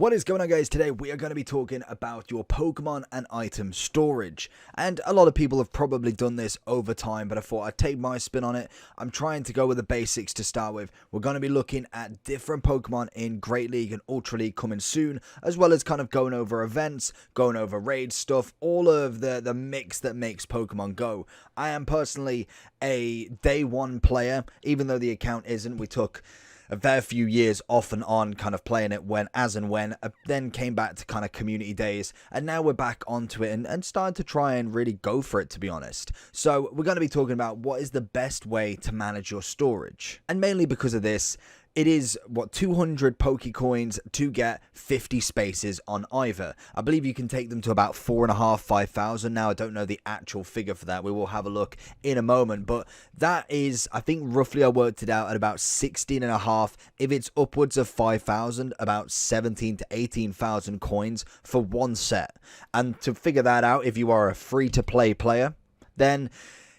What is going on, guys? Today we are going to be talking about your Pokemon and item storage, and a lot of people have probably done this over time, but I thought I'd take my spin on it. I'm trying to go with the basics to start with. We're going to be looking at different Pokemon in Great League and Ultra League coming soon, as well as kind of going over events, going over raid stuff, all of the mix that makes Pokemon Go. I am personally a day one player, even though the account isn't. We took a fair few years off and on kind of playing it as and when, then came back to kind of community days, and now we're back onto it and starting to try and really go for it, to be honest. So we're going to be talking about what is the best way to manage your storage, and mainly because of this, it is, 200 Pokecoins to get 50 spaces on either. I believe you can take them to about 5,000 now. I don't know the actual figure for that. We will have a look in a moment. But that is, I think roughly I worked it out at about 16.5. If it's upwards of 5,000, about 17 to 18,000 coins for one set. And to figure that out, if you are a free-to-play player, then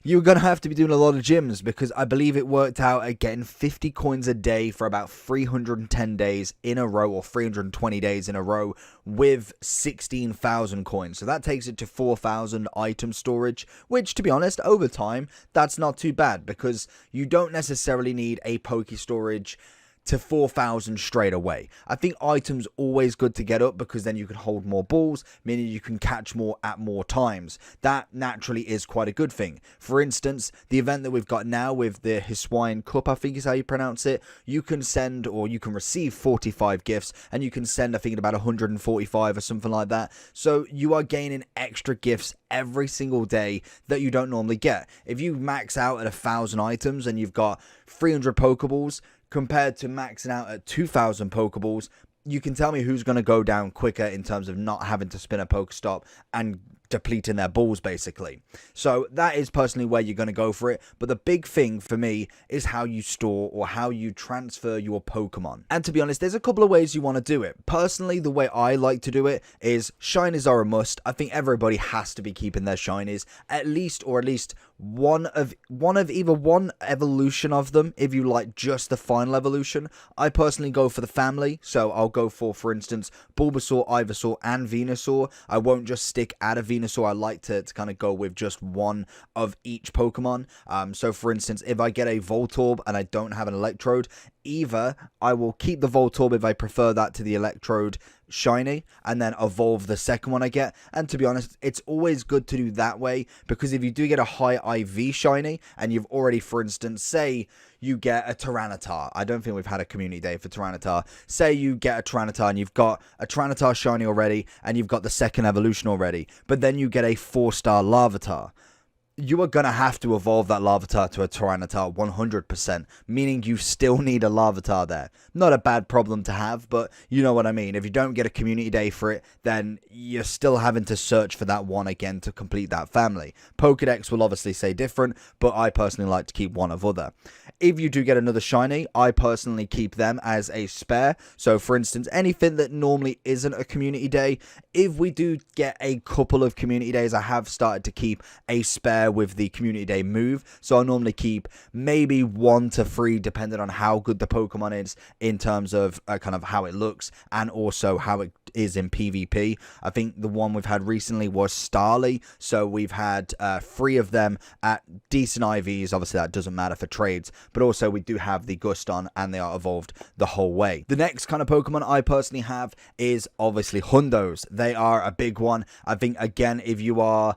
you're going to have to be doing a lot of gyms, because I believe it worked out at getting 50 coins a day for about 310 days in a row, or 320 days in a row, with 16,000 coins. So that takes it to 4,000 item storage, which, to be honest, over time, that's not too bad, because you don't necessarily need a Poke storage to 4,000 straight away. I think items always good to get up, because then you can hold more balls, meaning you can catch more at more times. That naturally is quite a good thing. For instance, the event that we've got now with the Hisuian Cup, I think is how you pronounce it, you can send, or you can receive 45 gifts, and you can send, I think, about 145 or something like that. So you are gaining extra gifts every single day that you don't normally get. If you max out at 1,000 items and you've got 300 Pokeballs, compared to maxing out at 2,000 Pokeballs, you can tell me who's going to go down quicker in terms of not having to spin a Pokestop and depleting their balls, basically. So that is personally where you're going to go for it. But the big thing for me is how you store or how you transfer your Pokemon. And to be honest, there's a couple of ways you want to do it. Personally, the way I like to do it is shinies are a must. I think everybody has to be keeping their shinies, at least one of either one evolution of them, if you like just the final evolution. I personally go for the family, so I'll go for instance, Bulbasaur, Ivysaur, and Venusaur. I won't just stick at a Venusaur. I like to kind of go with just one of each Pokemon. So for instance, if I get a Voltorb and I don't have an Electrode, either I will keep the Voltorb if I prefer that to the Electrode shiny, and then evolve the second one I get. And to be honest, it's always good to do that way, because if you do get a high IV shiny and you've already, for instance, say you get a Tyranitar. I don't think we've had a community day for Tyranitar. Say you get a Tyranitar and you've got a Tyranitar shiny already, and you've got the second evolution already, but then you get a 4-star Larvitar. You are going to have to evolve that Larvitar to a Tyranitar 100%, meaning you still need a Larvitar there. Not a bad problem to have, but you know what I mean. If you don't get a community day for it, then you're still having to search for that one again to complete that family. Pokedex will obviously say different, but I personally like to keep one of other. If you do get another shiny, I personally keep them as a spare. So for instance, anything that normally isn't a community day, if we do get a couple of community days, I have started to keep a spare with the community day move. So I'll normally keep maybe 1 to 3, depending on how good the Pokemon is in terms of kind of how it looks, and also how it is in PvP. I think the one we've had recently was Starly, so we've had 3 of them at decent IVs. Obviously that doesn't matter for trades, but also we do have the Guston, and they are evolved the whole way. The next kind of Pokemon I personally have is obviously Hundos. They are a big one. I think, again, if you are,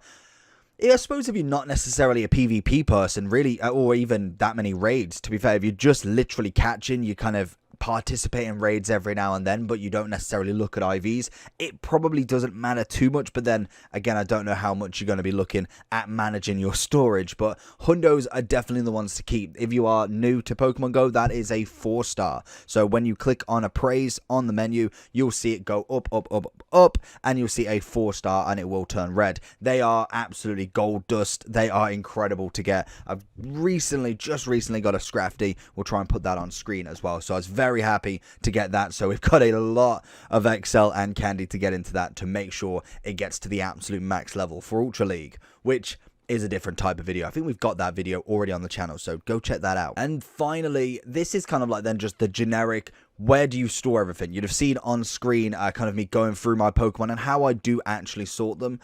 I suppose if you're not necessarily a PvP person, really, or even that many raids, to be fair, if you're just literally catching, you kind of participate in raids every now and then, but you don't necessarily look at IVs, it probably doesn't matter too much. But then again, I don't know how much you're going to be looking at managing your storage, but Hundos are definitely the ones to keep. If you are new to Pokemon Go, that is a 4-star. So when you click on appraise on the menu, you'll see it go up, and you'll see a 4-star, and it will turn red. They are absolutely gold dust. They are incredible to get. I've just recently got a Scrafty. We'll try and put that on screen as well. So I was very happy to get that. So we've got a lot of Excel and candy to get into that to make sure it gets to the absolute max level for Ultra League, which is a different type of video. I think we've got that video already on the channel, so go check that out. And finally, this is kind of like then just the generic where do you store everything? You'd have seen on screen kind of me going through my Pokemon and how I do actually sort them.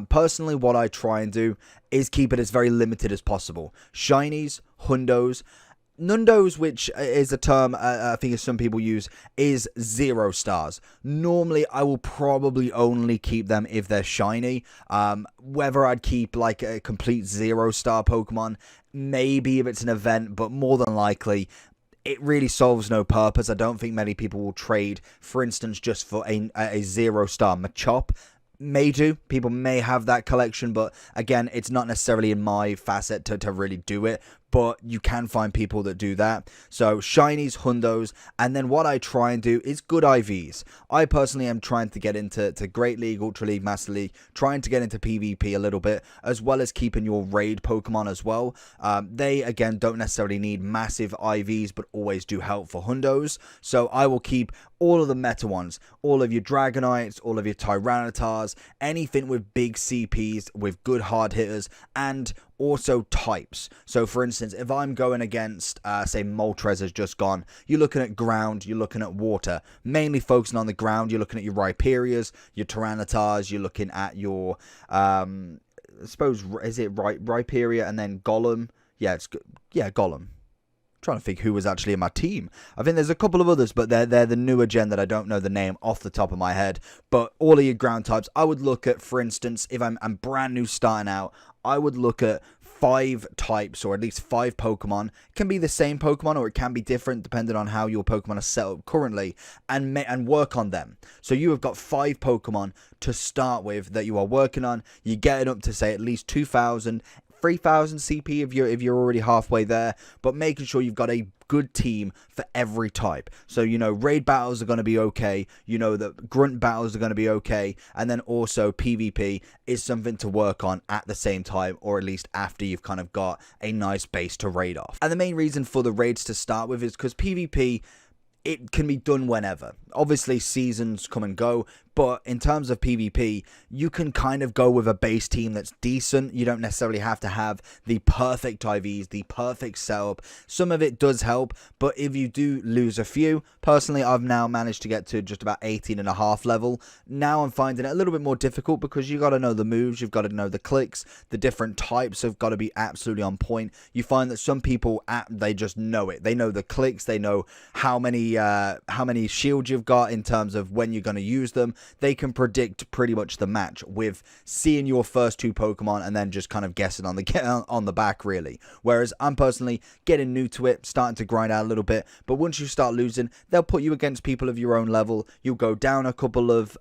Personally, what I try and do is keep it as very limited as possible. Shinies, Hundos, Nundos, which is a term I think some people use, is 0 stars. Normally, I will probably only keep them if they're shiny. Whether I'd keep like a complete 0-star Pokemon, maybe if it's an event, but more than likely, it really solves no purpose. I don't think many people will trade, for instance, just for a 0-star Machop. May do. People may have that collection, but again, it's not necessarily in my facet to really do it. But you can find people that do that. So shinies, hundos, and then what I try and do is good IVs. I personally am trying to get into Great League, Ultra League, Master League, trying to get into PvP a little bit, as well as keeping your raid Pokemon as well. They, again, don't necessarily need massive IVs, but always do help for hundos. So I will keep all of the meta ones, all of your Dragonites, all of your Tyrannitars, anything with big CPs, with good hard hitters, and also types. So for instance, if I'm going against say Moltres has just gone, you're looking at ground, you're looking at water, mainly focusing on the ground. You're looking at your Rhyperias, your Tyrannitars, you're looking at your I suppose, is it Rhyperia and then Golem? Yeah, Golem. Trying to think who was actually in my team. I think there's a couple of others, but they're the newer gen that I don't know the name off the top of my head. But all of your ground types, I would look at, for instance, if I'm brand new starting out, I would look at 5 types, or at least 5 Pokemon. It can be the same Pokemon, or it can be different depending on how your Pokemon are set up currently, and work on them. So you have got 5 Pokemon to start with that you are working on. You get it up to, say, at least 2,000, 3,000 CP if you're already halfway there, but making sure you've got a good team for every type. So, you know, raid battles are going to be okay, you know, the grunt battles are going to be okay, and then also PvP is something to work on at the same time, or at least after you've kind of got a nice base to raid off. And the main reason for the raids to start with is because PvP, it can be done whenever. Obviously, seasons come and go, but in terms of PvP, you can kind of go with a base team that's decent. You don't necessarily have to have the perfect IVs, the perfect setup. Some of it does help, but if you do lose a few, personally, I've now managed to get to just about 18.5 level. Now I'm finding it a little bit more difficult because you got to know the moves, you've got to know the clicks, the different types have got to be absolutely on point. You find that some people, they just know it. They know the clicks, they know how many shields you've got in terms of when you're going to use them. They can predict pretty much the match with seeing your first 2 Pokemon and then just kind of guessing on the back, really. Whereas I'm personally getting new to it, starting to grind out a little bit, but once you start losing, they'll put you against people of your own level. You'll go down a couple of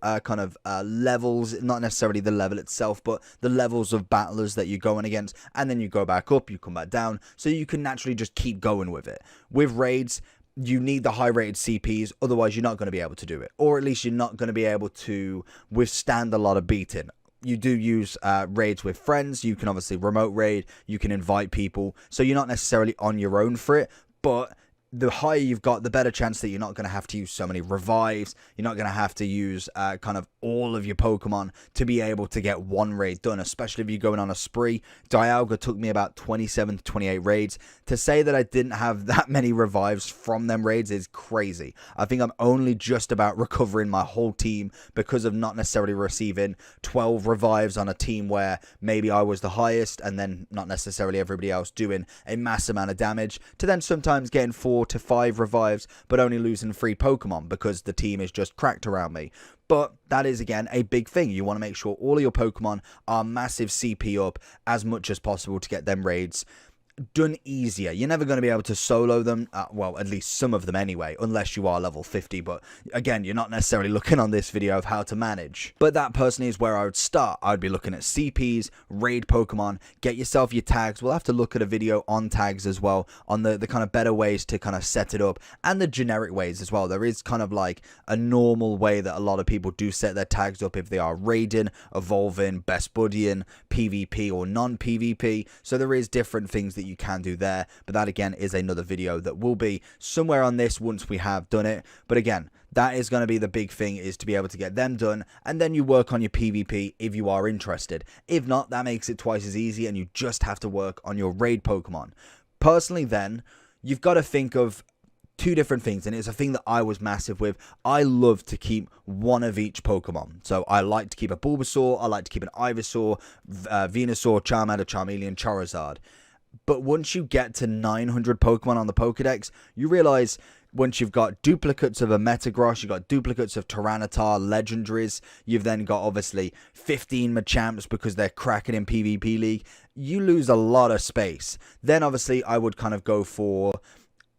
levels, not necessarily the level itself, but the levels of battlers that you're going against, and then you go back up, you come back down, so you can naturally just keep going with it. With raids, you need the high rated CPs, otherwise you're not going to be able to do it, or at least you're not going to be able to withstand a lot of beating. You do use raids with friends. You can obviously remote raid, you can invite people, so you're not necessarily on your own for it, but the higher you've got, the better chance that you're not going to have to use so many revives. You're not going to have to use kind of all of your Pokemon to be able to get one raid done, especially if you're going on a spree. Dialga took me about 27 to 28 raids. To say that I didn't have that many revives from them raids is crazy. I think I'm only just about recovering my whole team because of not necessarily receiving 12 revives on a team where maybe I was the highest, and then not necessarily everybody else doing a mass amount of damage, to then sometimes getting 4 to 5 revives but only losing 3 Pokemon because the team is just cracked around me. But that is, again, a big thing. You want to make sure all of your Pokemon are massive CP up as much as possible to get them raids done easier. You're never going to be able to solo them, well, at least some of them anyway, unless you are level 50, but again, you're not necessarily looking on this video of how to manage. But that personally is where I would start. I'd be looking at CPs, raid Pokemon, get yourself your tags. We'll have to look at a video on tags as well, on the kind of better ways to kind of set it up, and the generic ways as well. There is kind of like a normal way that a lot of people do set their tags up if they are raiding, evolving, best buddying, PvP or non-PvP, so there is different things that you can do there, but that again is another video that will be somewhere on this once we have done it. But again, that is going to be the big thing, is to be able to get them done, and then you work on your PvP if you are interested. If not, that makes it twice as easy, and you just have to work on your raid Pokemon. Personally then, you've got to think of two different things, and it's a thing that I was massive with. I love to keep one of each Pokemon. So I like to keep a Bulbasaur, I like to keep an Ivysaur, Venusaur, Charmander, Charmeleon, Charizard. But once you get to 900 Pokemon on the Pokedex, you realize once you've got duplicates of a Metagross, you've got duplicates of Tyranitar, legendaries, you've then got obviously 15 Machamps because they're cracking in PvP League, you lose a lot of space. Then obviously I would kind of go for,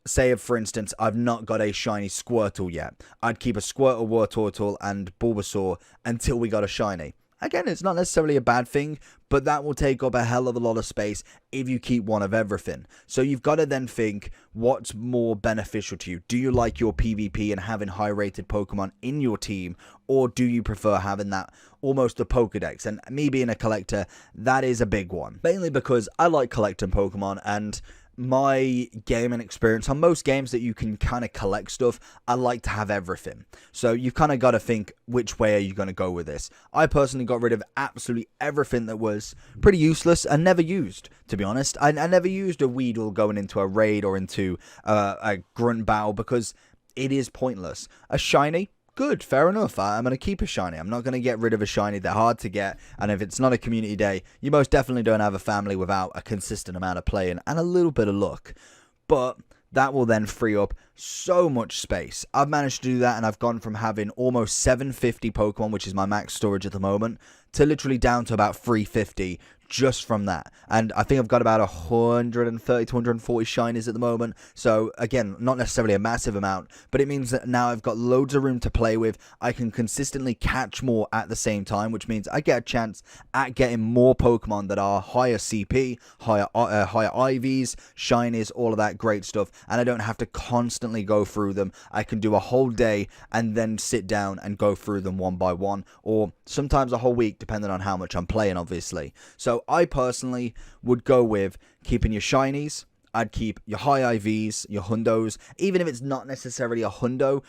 say for instance, I've not got a shiny Squirtle yet. I'd keep a Squirtle, Wartortle, and Bulbasaur until we got a shiny. Again, it's not necessarily a bad thing, but that will take up a hell of a lot of space if you keep one of everything. So you've got to then think, what's more beneficial to you? Do you like your PvP and having high-rated Pokemon in your team, or do you prefer having that almost a Pokedex? And me being a collector, that is a big one. Mainly because I like collecting Pokemon, and my gaming experience on most games that you can kind of collect stuff, I like to have everything. So you've kind of got to think, which way are you going to go with this? I personally got rid of absolutely everything that was pretty useless and never used, to be honest. I never used a Weedle going into a raid or into a Grunt Battle because it is pointless. A shiny, good, fair enough. I'm going to keep a shiny. I'm not going to get rid of a shiny. They're hard to get. And if it's not a community day, you most definitely don't have a family without a consistent amount of playing and a little bit of luck. But that will then free up so much space. I've managed to do that, and I've gone from having almost 750 Pokemon, which is my max storage at the moment, to literally down to about 350 just from that. And I think I've got about 130 to 140 shinies at the moment. So again, not necessarily a massive amount, but it means that now I've got loads of room to play with. I can consistently catch more at the same time, which means I get a chance at getting more Pokemon that are higher CP, higher IVs, shinies, all of that great stuff. And I don't have to constantly go through them. I can do a whole day and then sit down and go through them one by one, or sometimes a whole week, depending on how much I'm playing, obviously. So I personally would go with keeping your shinies. I'd keep your high IVs, your hundos, even if it's not necessarily a hundo.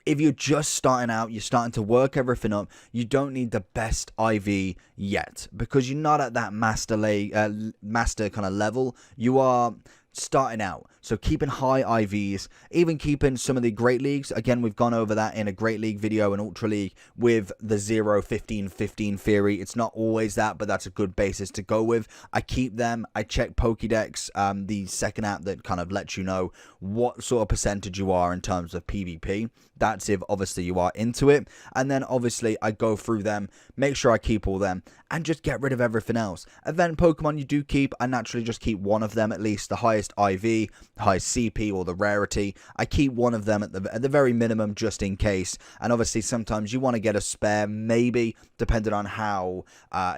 If you're just starting out, you're starting to work everything up, you don't need the best IV yet, because you're not at that master kind of level. You are starting out. So keeping high IVs, even keeping some of the Great Leagues. Again, we've gone over that in a Great League video and Ultra League with the 0-15-15 theory. It's not always that, but that's a good basis to go with. I keep them. I check Pokédex, the second app that kind of lets you know what sort of percentage you are in terms of PvP. That's if obviously you are into it. And then obviously I go through them, make sure I keep all them, and just get rid of everything else. Event Pokemon you do keep, I naturally just keep one of them at least, the highest IV, highest CP, or the rarity. I keep one of them at the very minimum just in case. And obviously sometimes you want to get a spare, maybe, depending on how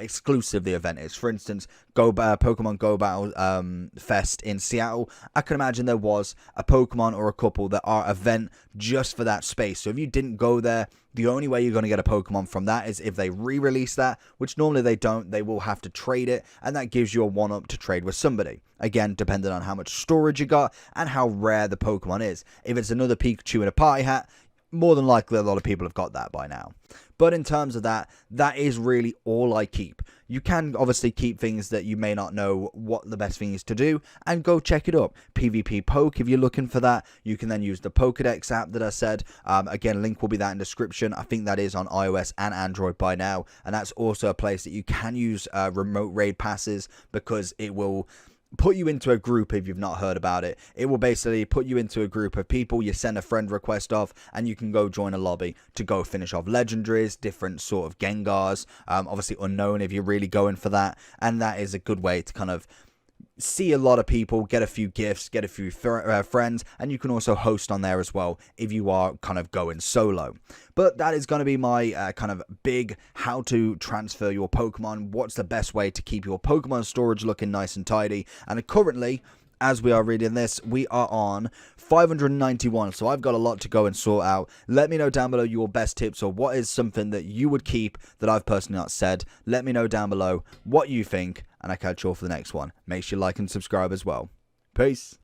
exclusive the event is. For instance, Pokemon Go Battle Fest in Seattle, I can imagine there was a Pokemon or a couple that are event just for that space. So if you didn't go there, the only way you're going to get a Pokemon from that is if they re-release that, which normally they don't. They will have to trade it, and that gives you a 1-up to trade with somebody. Again, depending on how much storage you got and how rare the Pokemon is. If it's another Pikachu in a party hat, more than likely a lot of people have got that by now. But in terms of that, that is really all I keep. You can obviously keep things that you may not know what the best thing is to do, and go check it up. PvP Poke, if you're looking for that, you can then use the Pokedex app that I said. Again, link will be that in description. I think that is on iOS and Android by now, and that's also a place that you can use remote raid passes, because it will put you into a group. If you've not heard about it, it will basically put you into a group of people you send a friend request of, and you can go join a lobby to go finish off legendaries, different sort of Gengars, obviously unknown if you're really going for that. And that is a good way to kind of see a lot of people, get a few gifts, get a few friends, and you can also host on there as well if you are kind of going solo. But that is going to be my kind of big how to transfer your Pokemon. What's the best way to keep your Pokemon storage looking nice and tidy? And currently, as we are reading this, we are on 591, so I've got a lot to go and sort out. Let me know down below your best tips, or what is something that you would keep that I've personally not said. Let me know down below what you think, and I'll catch you all for the next one. Make sure you like and subscribe as well. Peace.